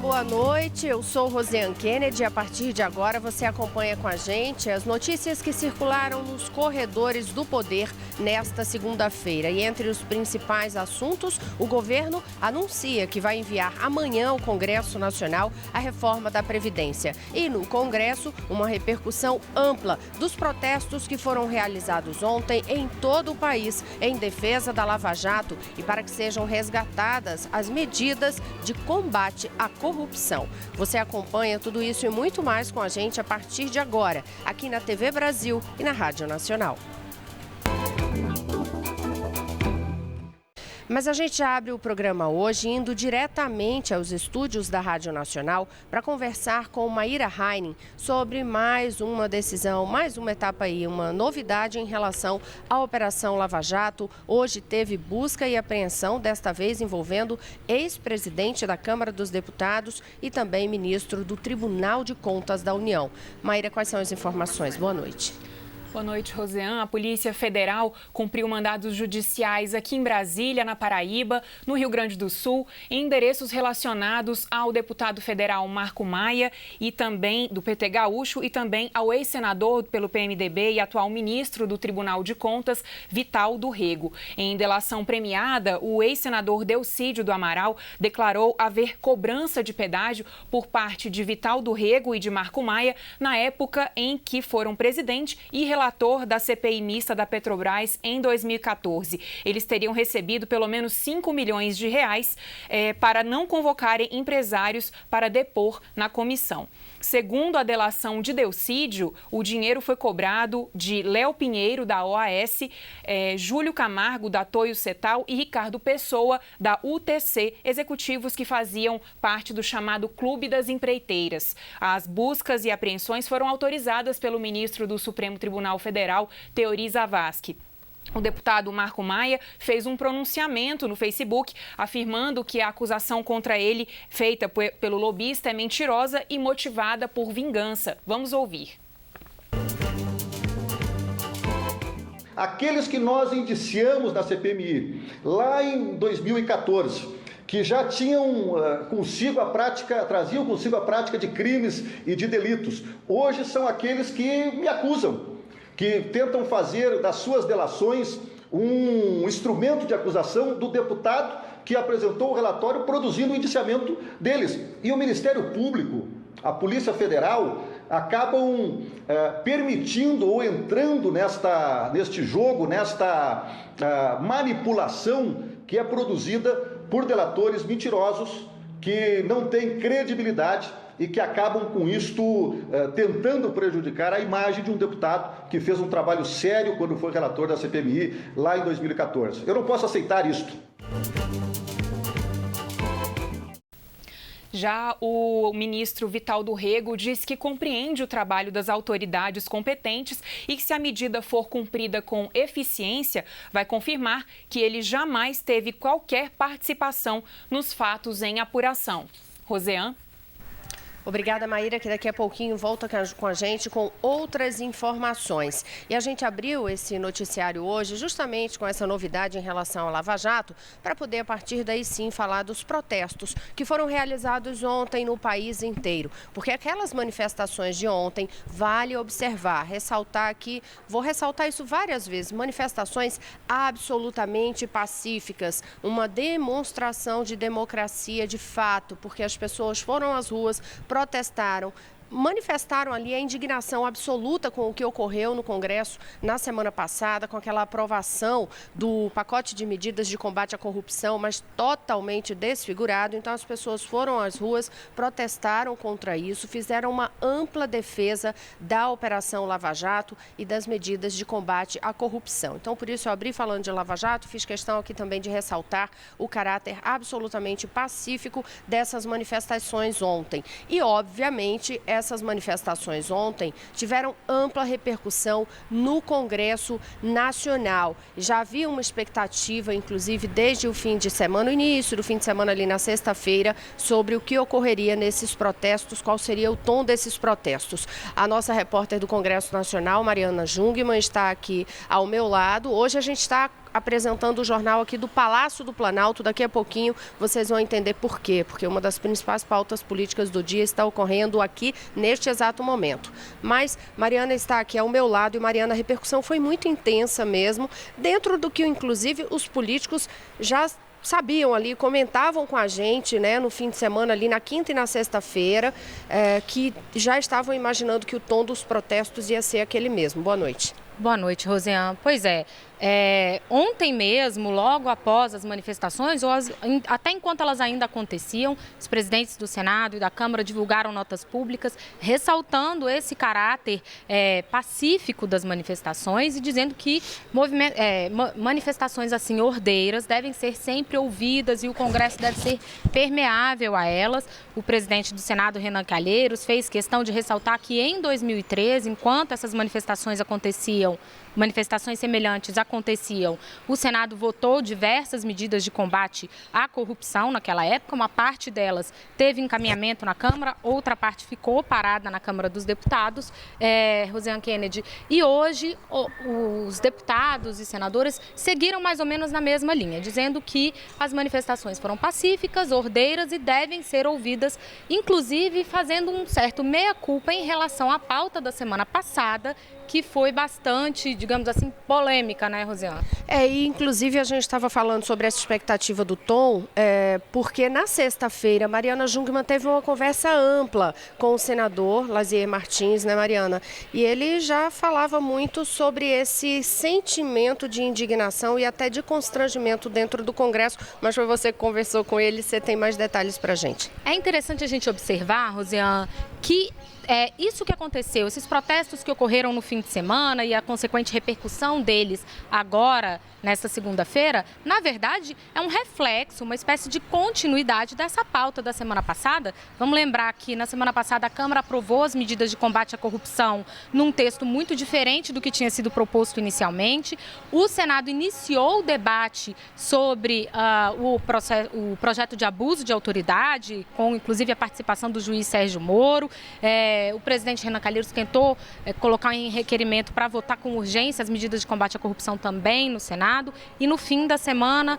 boa noite. Eu sou Rosiane Kennedy e a partir de agora você acompanha com a gente as notícias que circularam nos corredores do poder nesta segunda-feira. E entre os principais assuntos, o governo anuncia que vai enviar amanhã ao Congresso Nacional a reforma da Previdência. E no Congresso, uma repercussão ampla dos protestos que foram realizados ontem em todo o país em defesa da Lava Jato e para que sejam resgatadas as medidas de combate à corrupção. Você acompanha tudo isso e muito mais com a gente a partir de agora, aqui na TV Brasil e na Rádio Nacional. Mas a gente abre o programa hoje indo diretamente aos estúdios da Rádio Nacional para conversar com Maíra Heinen sobre mais uma decisão, mais uma etapa aí, uma novidade em relação à Operação Lava Jato. Hoje teve busca e apreensão, desta vez envolvendo ex-presidente da Câmara dos Deputados e também ministro do Tribunal de Contas da União. Maíra, quais são as informações? Boa noite. Boa noite, Rosiane. A Polícia Federal cumpriu mandados judiciais aqui em Brasília, na Paraíba, no Rio Grande do Sul, em endereços relacionados ao deputado federal Marco Maia e também do PT Gaúcho e também ao ex-senador pelo PMDB e atual ministro do Tribunal de Contas, Vital do Rego. Em delação premiada, o ex-senador Delcídio do Amaral declarou haver cobrança de pedágio por parte de Vital do Rego e de Marco Maia na época em que foram presidente e relator da CPI mista da Petrobras em 2014. Eles teriam recebido pelo menos 5 milhões de reais para não convocarem empresários para depor na comissão. Segundo a delação de Delcídio, o dinheiro foi cobrado de Léo Pinheiro, da OAS, Júlio Camargo, da Toyo Setal e Ricardo Pessoa, da UTC, executivos que faziam parte do chamado Clube das Empreiteiras. As buscas e apreensões foram autorizadas pelo ministro do Supremo Tribunal Federal, Teori Zavascki. O deputado Marco Maia fez um pronunciamento no Facebook afirmando que a acusação contra ele, feita pelo lobista, é mentirosa e motivada por vingança. Vamos ouvir. Aqueles que nós indiciamos na CPMI lá em 2014, que já tinham traziam consigo a prática de crimes e de delitos, hoje são aqueles que me acusam, que tentam fazer das suas delações um instrumento de acusação do deputado que apresentou o relatório produzindo o indiciamento deles. E o Ministério Público, a Polícia Federal, acabam permitindo ou entrando neste jogo, nesta manipulação que é produzida por delatores mentirosos que não têm credibilidade e que acabam com isto tentando prejudicar a imagem de um deputado que fez um trabalho sério quando foi relator da CPMI lá em 2014. Eu não posso aceitar isto. Já o ministro Vital do Rego diz que compreende o trabalho das autoridades competentes e que, se a medida for cumprida com eficiência, vai confirmar que ele jamais teve qualquer participação nos fatos em apuração. Rosiane? Obrigada, Maíra, que daqui a pouquinho volta com a gente com outras informações. E a gente abriu esse noticiário hoje justamente com essa novidade em relação à Lava Jato, para poder, a partir daí sim, falar dos protestos que foram realizados ontem no país inteiro. Porque aquelas manifestações de ontem, vale observar, ressaltar aqui, vou ressaltar isso várias vezes, manifestações absolutamente pacíficas, uma demonstração de democracia de fato, porque as pessoas foram às ruas, protestaram, manifestaram ali a indignação absoluta com o que ocorreu no Congresso na semana passada, com aquela aprovação do pacote de medidas de combate à corrupção, mas totalmente desfigurado. Então as pessoas foram às ruas, protestaram contra isso, fizeram uma ampla defesa da Operação Lava Jato e das medidas de combate à corrupção. Então por isso eu abri falando de Lava Jato, fiz questão aqui também de ressaltar o caráter absolutamente pacífico dessas manifestações ontem. E obviamente essas manifestações ontem tiveram ampla repercussão no Congresso Nacional. Já havia uma expectativa, inclusive desde o fim de semana, o início do fim de semana ali na sexta-feira, sobre o que ocorreria nesses protestos, qual seria o tom desses protestos. A nossa repórter do Congresso Nacional, Mariana Jungmann, está aqui ao meu lado. Hoje a gente está apresentando o jornal aqui do Palácio do Planalto. Daqui a pouquinho vocês vão entender por quê, porque uma das principais pautas políticas do dia está ocorrendo aqui neste exato momento. Mas Mariana está aqui ao meu lado e, Mariana, a repercussão foi muito intensa mesmo, dentro do que, inclusive, os políticos já sabiam ali, comentavam com a gente, né, no fim de semana, ali na quinta e na sexta-feira, que já estavam imaginando que o tom dos protestos ia ser aquele mesmo. Boa noite. Boa noite, Rosiane. Pois é, ontem mesmo, logo após as manifestações, ou até enquanto elas ainda aconteciam, os presidentes do Senado e da Câmara divulgaram notas públicas ressaltando esse caráter pacífico das manifestações e dizendo que manifestações assim ordeiras devem ser sempre ouvidas e o Congresso deve ser permeável a elas. O presidente do Senado, Renan Calheiros, fez questão de ressaltar que em 2013, enquanto essas manifestações semelhantes aconteciam, o Senado votou diversas medidas de combate à corrupção naquela época. Uma parte delas teve encaminhamento na Câmara, outra parte ficou parada na Câmara dos Deputados, Rosiane Kennedy. E hoje os deputados e senadores seguiram mais ou menos na mesma linha, dizendo que as manifestações foram pacíficas, ordeiras e devem ser ouvidas, inclusive fazendo um certo meia-culpa em relação à pauta da semana passada, que foi bastante, digamos assim, polêmica, né, Rosiane? E inclusive a gente estava falando sobre essa expectativa do tom, porque na sexta-feira Mariana Jungmann teve uma conversa ampla com o senador Lazier Martins, né, Mariana? E ele já falava muito sobre esse sentimento de indignação e até de constrangimento dentro do Congresso, mas foi você que conversou com ele, você tem mais detalhes para a gente. É interessante a gente observar, Rosiane, que isso que aconteceu, esses protestos que ocorreram no fim de semana e a consequente repercussão deles agora, nesta segunda-feira, na verdade é um reflexo, uma espécie de continuidade dessa pauta da semana passada. Vamos lembrar que na semana passada a Câmara aprovou as medidas de combate à corrupção num texto muito diferente do que tinha sido proposto inicialmente. O Senado iniciou o debate sobre o projeto de abuso de autoridade, com inclusive a participação do juiz Sérgio Moro. O presidente Renan Calheiros tentou colocar em requerimento para votar com urgência as medidas de combate à corrupção também no Senado. E no fim da semana,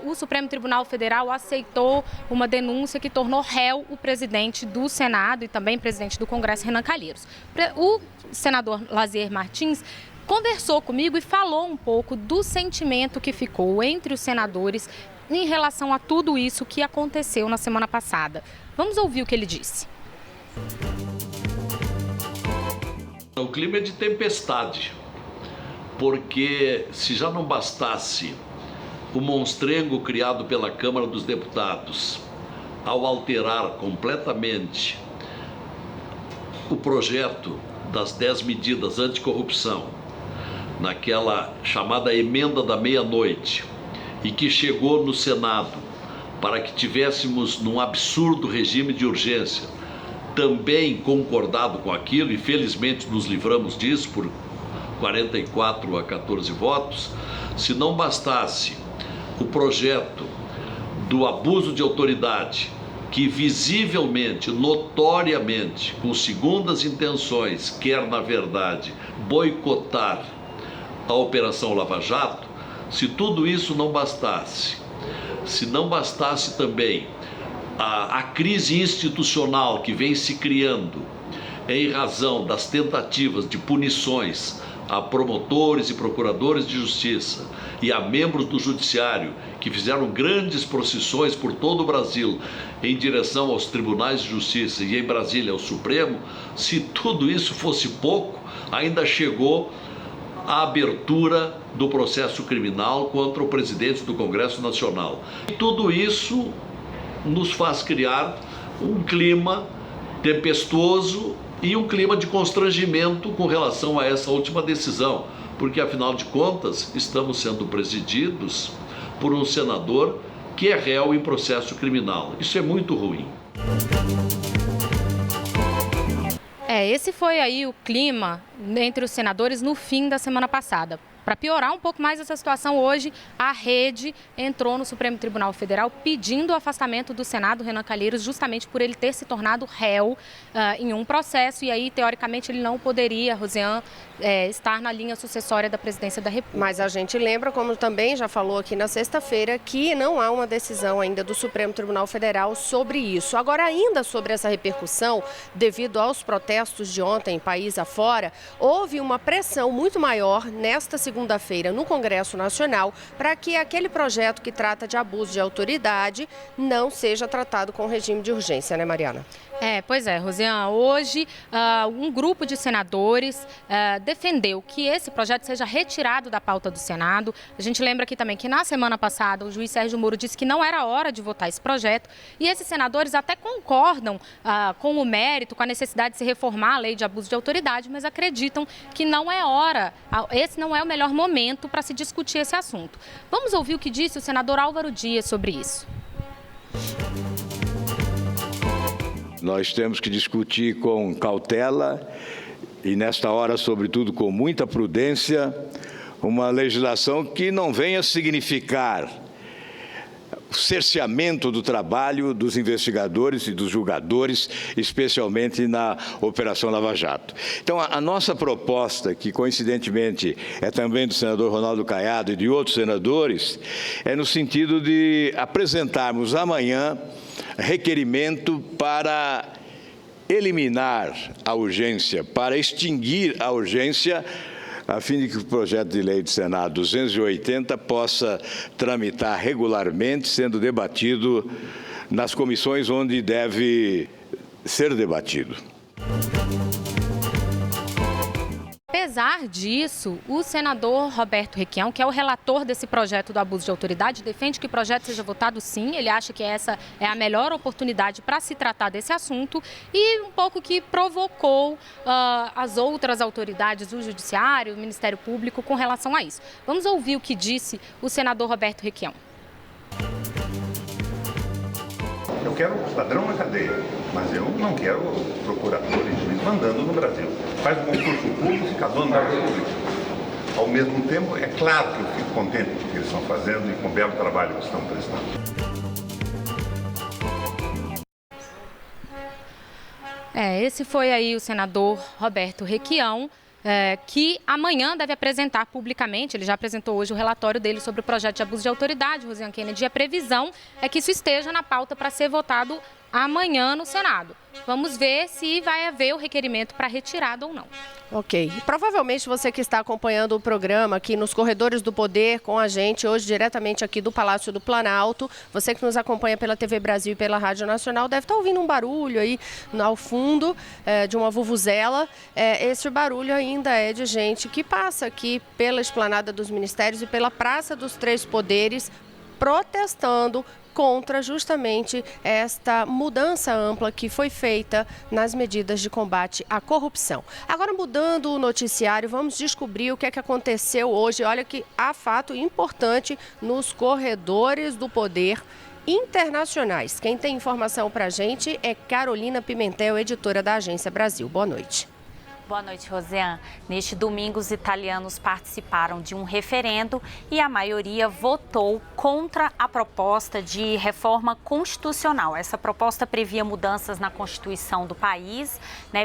o Supremo Tribunal Federal aceitou uma denúncia que tornou réu o presidente do Senado e também presidente do Congresso, Renan Calheiros. O senador Lazier Martins conversou comigo e falou um pouco do sentimento que ficou entre os senadores em relação a tudo isso que aconteceu na semana passada. Vamos ouvir o que ele disse. O clima é de tempestade, porque se já não bastasse o monstrengo criado pela Câmara dos Deputados ao alterar completamente o projeto das 10 medidas anticorrupção, naquela chamada emenda da meia-noite, e que chegou no Senado para que tivéssemos num absurdo regime de urgência, também concordado com aquilo, e felizmente nos livramos disso por 44 a 14 votos, se não bastasse o projeto do abuso de autoridade, que visivelmente, notoriamente, com segundas intenções, quer na verdade boicotar a Operação Lava Jato, se tudo isso não bastasse, se não bastasse também a crise institucional que vem se criando em razão das tentativas de punições a promotores e procuradores de justiça e a membros do judiciário que fizeram grandes procissões por todo o Brasil em direção aos tribunais de justiça e em Brasília ao Supremo, se tudo isso fosse pouco, ainda chegou a abertura do processo criminal contra o presidente do Congresso Nacional. E tudo isso nos faz criar um clima tempestuoso e um clima de constrangimento com relação a essa última decisão, porque afinal de contas estamos sendo presididos por um senador que é réu em processo criminal. Isso é muito ruim. Esse foi aí o clima entre os senadores no fim da semana passada. Para piorar um pouco mais essa situação, hoje a Rede entrou no Supremo Tribunal Federal pedindo o afastamento do Senado, Renan Calheiros, justamente por ele ter se tornado réu em um processo, e aí, teoricamente, ele não poderia, Rosiane, estar na linha sucessória da presidência da República. Mas a gente lembra, como também já falou aqui na sexta-feira, que não há uma decisão ainda do Supremo Tribunal Federal sobre isso. Agora, ainda sobre essa repercussão, devido aos protestos de ontem, país afora, houve uma pressão muito maior nesta segunda-feira no Congresso Nacional para que aquele projeto que trata de abuso de autoridade não seja tratado com regime de urgência, né, Mariana? Pois é, Rosiane, hoje um grupo de senadores defendeu que esse projeto seja retirado da pauta do Senado. A gente lembra aqui também que na semana passada o juiz Sérgio Moro disse que não era hora de votar esse projeto, e esses senadores até concordam com o mérito, com a necessidade de se reformar a lei de abuso de autoridade, mas acreditam que não é hora, esse não é o melhor momento para se discutir esse assunto. Vamos ouvir o que disse o senador Álvaro Dias sobre isso. Nós temos que discutir com cautela e, nesta hora, sobretudo, com muita prudência, uma legislação que não venha significar o cerceamento do trabalho dos investigadores e dos julgadores, especialmente na Operação Lava Jato. Então, a nossa proposta, que coincidentemente é também do senador Ronaldo Caiado e de outros senadores, é no sentido de apresentarmos amanhã requerimento para eliminar a urgência, para extinguir a urgência, a fim de que o projeto de lei do Senado 280 possa tramitar regularmente, sendo debatido nas comissões onde deve ser debatido. Apesar disso, o senador Roberto Requião, que é o relator desse projeto do abuso de autoridade, defende que o projeto seja votado sim. Ele acha que essa é a melhor oportunidade para se tratar desse assunto e um pouco que provocou as outras autoridades, o Judiciário, o Ministério Público, com relação a isso. Vamos ouvir o que disse o senador Roberto Requião. Eu quero o ladrão na cadeia, mas eu não quero procurador e juiz mandando no Brasil. Faz um concurso público e fica dono da República. Ao mesmo tempo, é claro que eu fico contente com o que eles estão fazendo e com o belo trabalho que estão prestando. Esse foi aí o senador Roberto Requião, que amanhã deve apresentar publicamente, ele já apresentou hoje o relatório dele sobre o projeto de abuso de autoridade, Rosiane Kennedy. A previsão é que isso esteja na pauta para ser votado amanhã no Senado. Vamos ver se vai haver o requerimento para retirada ou não. Ok. Provavelmente você que está acompanhando o programa aqui nos Corredores do Poder com a gente, hoje diretamente aqui do Palácio do Planalto, você que nos acompanha pela TV Brasil e pela Rádio Nacional, deve estar ouvindo um barulho aí ao fundo de uma vuvuzela. Esse barulho ainda é de gente que passa aqui pela Esplanada dos Ministérios e pela Praça dos Três Poderes, protestando contra justamente esta mudança ampla que foi feita nas medidas de combate à corrupção. Agora, mudando o noticiário, vamos descobrir o que é que aconteceu hoje. Olha que há fato importante nos corredores do poder internacionais. Quem tem informação para a gente é Carolina Pimentel, editora da Agência Brasil. Boa noite. Boa noite, Rosiane. Neste domingo, os italianos participaram de um referendo e a maioria votou contra a proposta de reforma constitucional. Essa proposta previa mudanças na Constituição do país,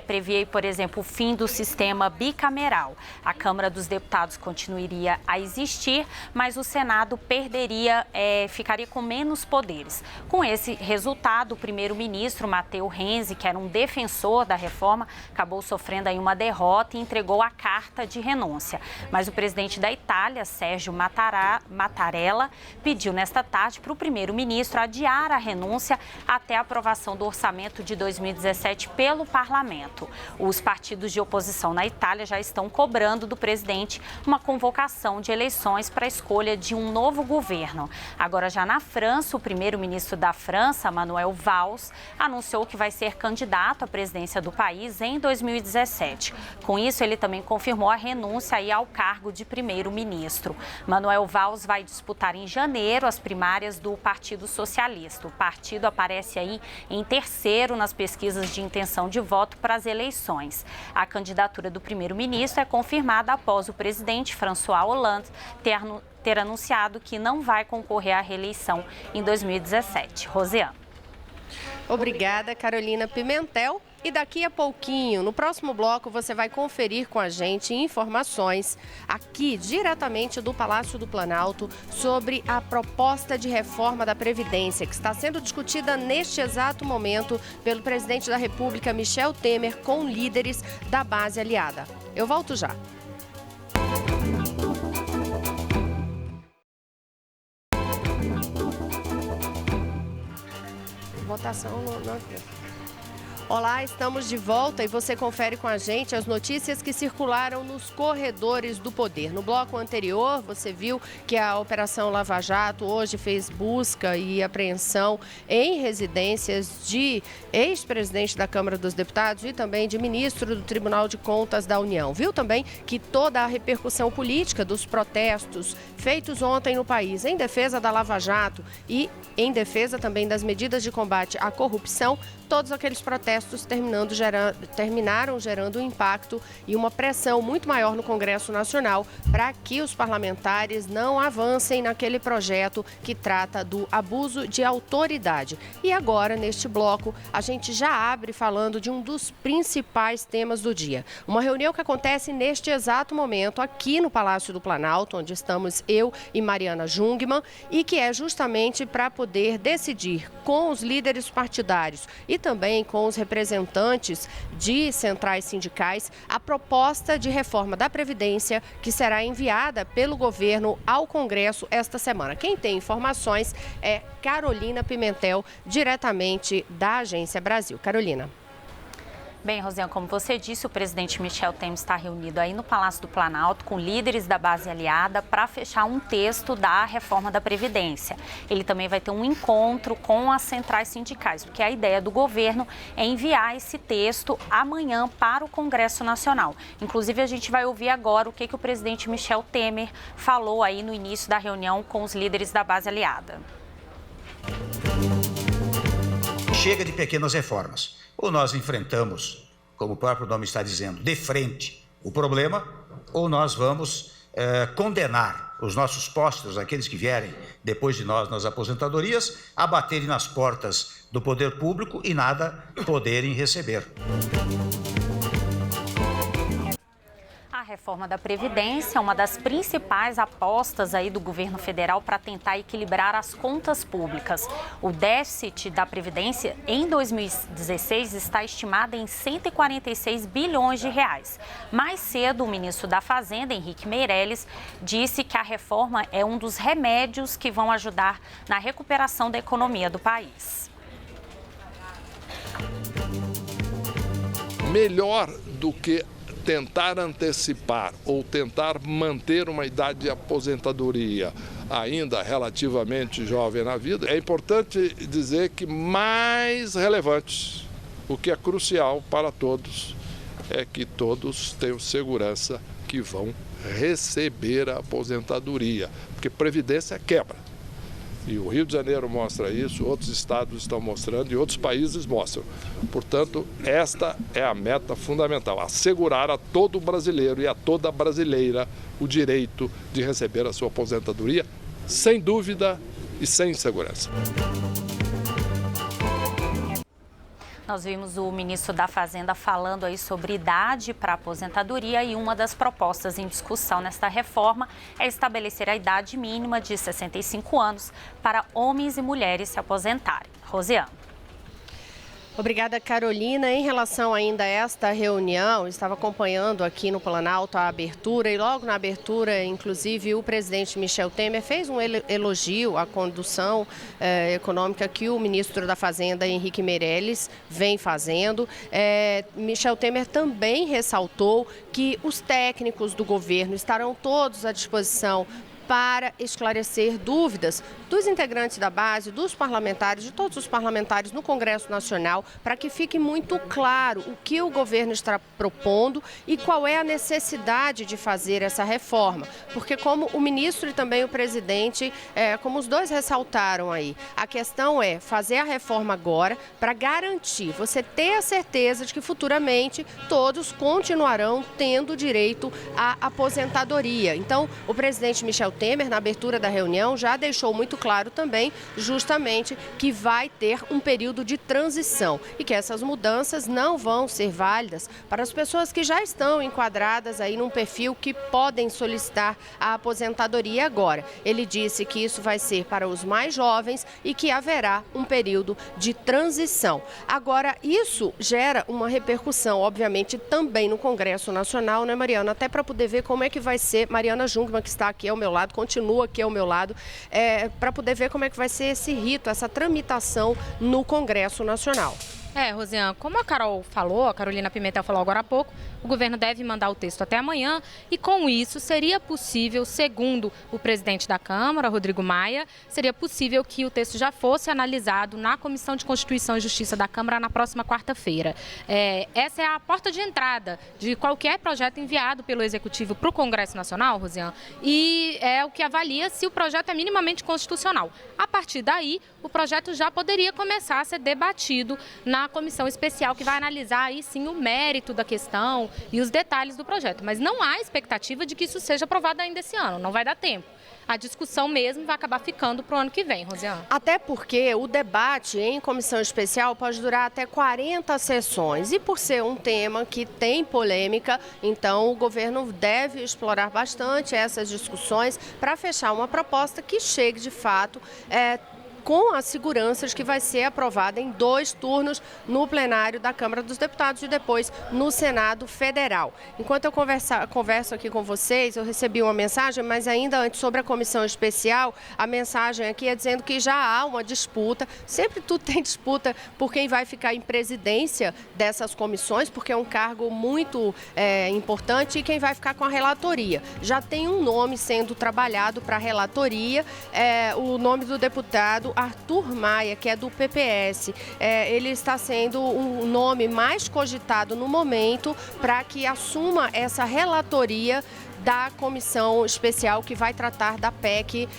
previa, por exemplo, o fim do sistema bicameral. A Câmara dos Deputados continuaria a existir, mas o Senado ficaria com menos poderes. Com esse resultado, o primeiro-ministro Matteo Renzi, que era um defensor da reforma, acabou sofrendo aí uma derrota e entregou a carta de renúncia. Mas o presidente da Itália, Sérgio Mattarella, pediu nesta tarde para o primeiro-ministro adiar a renúncia até a aprovação do orçamento de 2017 pelo parlamento. Os partidos de oposição na Itália já estão cobrando do presidente uma convocação de eleições para a escolha de um novo governo. Agora, já na França, o primeiro-ministro da França, Manuel Valls, anunciou que vai ser candidato à presidência do país em 2017. Com isso, ele também confirmou a renúncia ao cargo de primeiro-ministro. Manuel Valls vai disputar em janeiro as primárias do Partido Socialista. O partido aparece aí em terceiro nas pesquisas de intenção de voto para as eleições. A candidatura do primeiro-ministro é confirmada após o presidente François Hollande ter anunciado que não vai concorrer à reeleição em 2017. Rosiane. Obrigada, Carolina Pimentel. E daqui a pouquinho, no próximo bloco, você vai conferir com a gente informações aqui diretamente do Palácio do Planalto sobre a proposta de reforma da Previdência, que está sendo discutida neste exato momento pelo presidente da República, Michel Temer, com líderes da base aliada. Eu volto já. Votação no... Olá, estamos de volta e você confere com a gente as notícias que circularam nos corredores do poder. No bloco anterior, você viu que a Operação Lava Jato hoje fez busca e apreensão em residências de ex-presidente da Câmara dos Deputados e também de ministro do Tribunal de Contas da União. Viu também que toda a repercussão política dos protestos feitos ontem no país em defesa da Lava Jato e em defesa também das medidas de combate à corrupção, todos aqueles protestos terminaram gerando um impacto e uma pressão muito maior no Congresso Nacional para que os parlamentares não avancem naquele projeto que trata do abuso de autoridade. E agora, neste bloco, a gente já abre falando de um dos principais temas do dia. Uma reunião que acontece neste exato momento aqui no Palácio do Planalto, onde estamos eu e Mariana Jungmann, e que é justamente para poder decidir com os líderes partidários e também com os representantes de centrais sindicais a proposta de reforma da Previdência que será enviada pelo governo ao Congresso esta semana. Quem tem informações é Carolina Pimentel, diretamente da Agência Brasil. Carolina. Bem, Rosiane, como você disse, o presidente Michel Temer está reunido aí no Palácio do Planalto com líderes da base aliada para fechar um texto da reforma da Previdência. Ele também vai ter um encontro com as centrais sindicais, porque a ideia do governo é enviar esse texto amanhã para o Congresso Nacional. Inclusive, a gente vai ouvir agora o que o presidente Michel Temer falou aí no início da reunião com os líderes da base aliada. Chega de pequenas reformas. Ou nós enfrentamos, como o próprio nome está dizendo, de frente o problema, ou nós vamos condenar os nossos postos, aqueles que vierem depois de nós nas aposentadorias, a baterem nas portas do poder público e nada poderem receber. A reforma da Previdência é uma das principais apostas aí do governo federal para tentar equilibrar as contas públicas. O déficit da Previdência em 2016 está estimado em 146 bilhões de reais. Mais cedo, o ministro da Fazenda, Henrique Meirelles, disse que a reforma é um dos remédios que vão ajudar na recuperação da economia do país. Melhor do que tentar antecipar ou tentar manter uma idade de aposentadoria ainda relativamente jovem na vida, é importante dizer que mais relevante, o que é crucial para todos, é que todos tenham segurança que vão receber a aposentadoria, porque previdência quebra. E o Rio de Janeiro mostra isso, outros estados estão mostrando e outros países mostram. Portanto, esta é a meta fundamental, assegurar a todo brasileiro e a toda brasileira o direito de receber a sua aposentadoria, sem dúvida e sem insegurança. Nós vimos o ministro da Fazenda falando aí sobre idade para aposentadoria e uma das propostas em discussão nesta reforma é estabelecer a idade mínima de 65 anos para homens e mulheres se aposentarem. Rosiane. Obrigada, Carolina. Em relação ainda a esta reunião, estava acompanhando aqui no Planalto a abertura e logo na abertura, inclusive, o presidente Michel Temer fez um elogio à condução econômica que o ministro da Fazenda, Henrique Meirelles, vem fazendo. Michel Temer também ressaltou que os técnicos do governo estarão todos à disposição para esclarecer dúvidas dos integrantes da base, dos parlamentares, de todos os parlamentares no Congresso Nacional, para que fique muito claro o que o governo está propondo e qual é a necessidade de fazer essa reforma. Porque como o ministro e também o presidente, como os dois ressaltaram aí, a questão é fazer a reforma agora para garantir, você ter a certeza de que futuramente todos continuarão tendo direito à aposentadoria. Então, o presidente Michel Temer, na abertura da reunião, já deixou muito claro também, justamente, que vai ter um período de transição e que essas mudanças não vão ser válidas para as pessoas que já estão enquadradas aí num perfil que podem solicitar a aposentadoria agora. Ele disse que isso vai ser para os mais jovens e que haverá um período de transição. Agora, isso gera uma repercussão, obviamente, também no Congresso Nacional, né, Mariana? Até para poder ver como é que vai ser, Mariana Jungmann, que está aqui ao meu lado, continua aqui ao meu lado, para poder ver como é que vai ser esse rito, essa tramitação no Congresso Nacional. Rosiane, como a Carolina Pimentel falou agora há pouco, o governo deve mandar o texto até amanhã e com isso seria possível, segundo o presidente da Câmara, Rodrigo Maia, seria possível que o texto já fosse analisado na Comissão de Constituição e Justiça da Câmara na próxima quarta-feira. Essa é a porta de entrada de qualquer projeto enviado pelo Executivo para o Congresso Nacional, Rosiane, e é o que avalia se o projeto é minimamente constitucional. A partir daí, o projeto já poderia começar a ser debatido na comissão especial que vai analisar aí sim o mérito da questão e os detalhes do projeto. Mas não há expectativa de que isso seja aprovado ainda esse ano, não vai dar tempo. A discussão mesmo vai acabar ficando para o ano que vem, Rosiane. Até porque o debate em comissão especial pode durar até 40 sessões. E por ser um tema que tem polêmica, então o governo deve explorar bastante essas discussões para fechar uma proposta que chegue de fato com a segurança de que vai ser aprovada em 2 turnos no plenário da Câmara dos Deputados e depois no Senado Federal. Enquanto eu converso aqui com vocês, eu recebi uma mensagem, mas ainda antes sobre a comissão especial, a mensagem aqui é dizendo que já há uma disputa, sempre tudo tem disputa por quem vai ficar em presidência dessas comissões, porque é um cargo muito importante, e quem vai ficar com a relatoria. Já tem um nome sendo trabalhado para a relatoria, o nome do deputado Arthur Maia, que é do PPS. Ele está sendo o nome mais cogitado no momento para que assuma essa relatoria da comissão especial que vai tratar da PEC,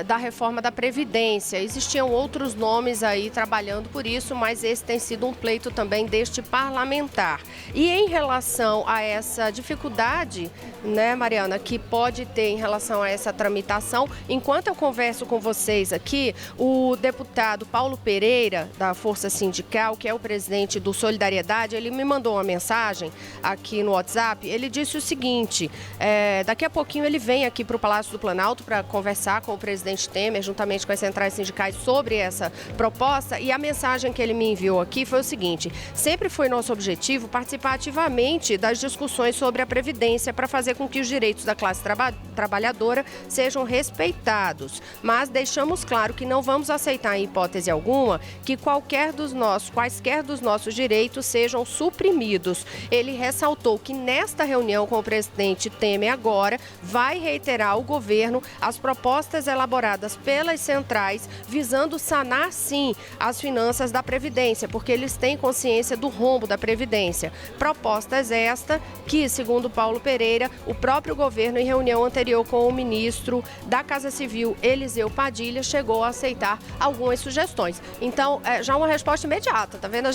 da reforma da Previdência. Existiam outros nomes aí trabalhando por isso, mas esse tem sido um pleito também deste parlamentar. E em relação a essa dificuldade, né, Mariana, que pode ter em relação a essa tramitação, enquanto eu converso com vocês aqui, o deputado Paulo Pereira, da Força Sindical, que é o presidente do Solidariedade, ele me mandou uma mensagem aqui no WhatsApp. Ele disse o seguinte: daqui a pouquinho ele vem aqui para o Palácio do Planalto para conversar com o presidente Temer, juntamente com as centrais sindicais, sobre essa proposta. E a mensagem que ele me enviou aqui foi o seguinte: sempre foi nosso objetivo participar ativamente das discussões sobre a Previdência para fazer com que os direitos da classe trabalhadora sejam respeitados. Mas deixamos claro que não vamos aceitar em hipótese alguma que quaisquer dos nossos direitos sejam suprimidos. Ele ressaltou que nesta reunião com o presidente Temer agora vai reiterar ao governo as propostas elaboradas pelas centrais visando sanar, sim, as finanças da Previdência, porque eles têm consciência do rombo da Previdência. Propostas esta que, segundo Paulo Pereira, o próprio governo, em reunião anterior com o ministro da Casa Civil, Eliseu Padilha, chegou a aceitar algumas sugestões. Então, já uma resposta imediata, tá vendo?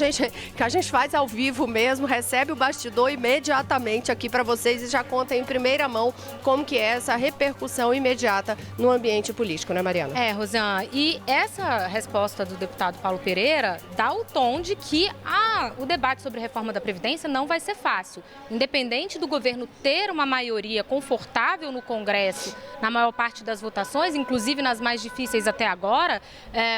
Que a gente faz ao vivo mesmo, recebe o bastidor imediatamente aqui para vocês e já conta em primeira mão como que é essa repercussão imediata no ambiente político, né, Mariana? Rosiane, e essa resposta do deputado Paulo Pereira dá o tom de que o debate sobre a reforma da Previdência não vai ser fácil. Independente do governo ter uma maioria confortável no Congresso, na maior parte das votações, inclusive nas mais difíceis até agora,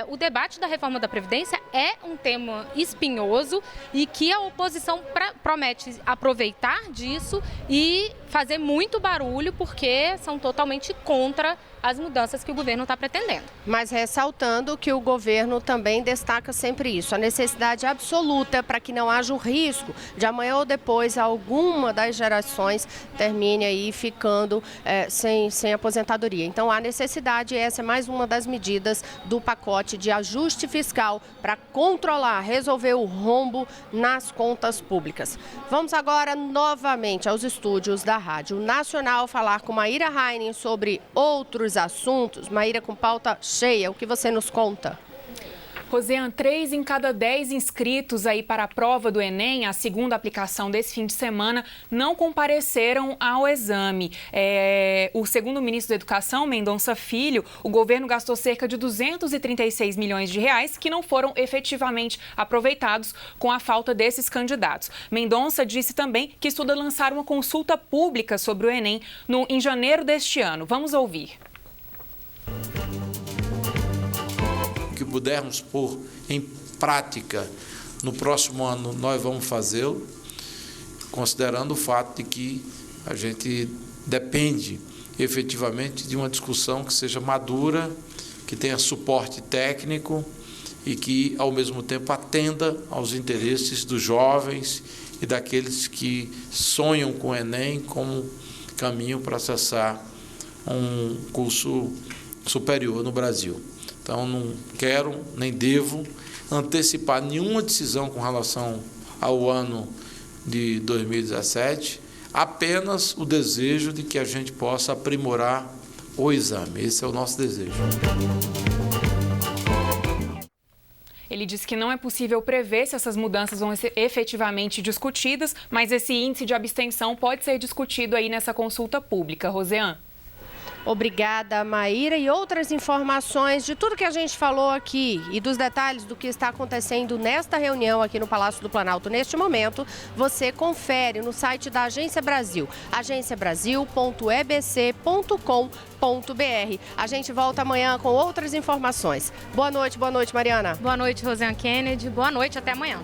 o debate da reforma da Previdência é um tema espinhoso e que a oposição promete aproveitar disso e fazer muito barulho barulho porque são totalmente contra as mudanças que o governo está pretendendo. Mas ressaltando que o governo também destaca sempre isso, a necessidade absoluta para que não haja o risco de amanhã ou depois alguma das gerações termine aí ficando sem aposentadoria. Então há necessidade, essa é mais uma das medidas do pacote de ajuste fiscal para controlar, resolver o rombo nas contas públicas. Vamos agora novamente aos estúdios da Rádio Nacional falar com Maíra Heinen sobre outros assuntos. Maíra, com pauta cheia, o que você nos conta? Roseane, 3 em cada 10 inscritos aí para a prova do Enem, a segunda aplicação desse fim de semana, não compareceram ao exame. O segundo ministro da Educação, Mendonça Filho, o governo gastou cerca de 236 milhões de reais que não foram efetivamente aproveitados com a falta desses candidatos. Mendonça disse também que estuda lançar uma consulta pública sobre o Enem em janeiro deste ano. Vamos ouvir. Que pudermos pôr em prática no próximo ano, nós vamos fazê-lo, considerando o fato de que a gente depende efetivamente de uma discussão que seja madura, que tenha suporte técnico e que, ao mesmo tempo, atenda aos interesses dos jovens e daqueles que sonham com o Enem como caminho para acessar um curso superior no Brasil. Então, não quero nem devo antecipar nenhuma decisão com relação ao ano de 2017, apenas o desejo de que a gente possa aprimorar o exame. Esse é o nosso desejo. Ele disse que não é possível prever se essas mudanças vão ser efetivamente discutidas, mas esse índice de abstenção pode ser discutido aí nessa consulta pública. Roseane. Obrigada, Maíra. E outras informações de tudo que a gente falou aqui e dos detalhes do que está acontecendo nesta reunião aqui no Palácio do Planalto neste momento, você confere no site da Agência Brasil, agenciabrasil.ebc.com.br. A gente volta amanhã com outras informações. Boa noite, Mariana. Boa noite, Roseane Kennedy. Boa noite, até amanhã.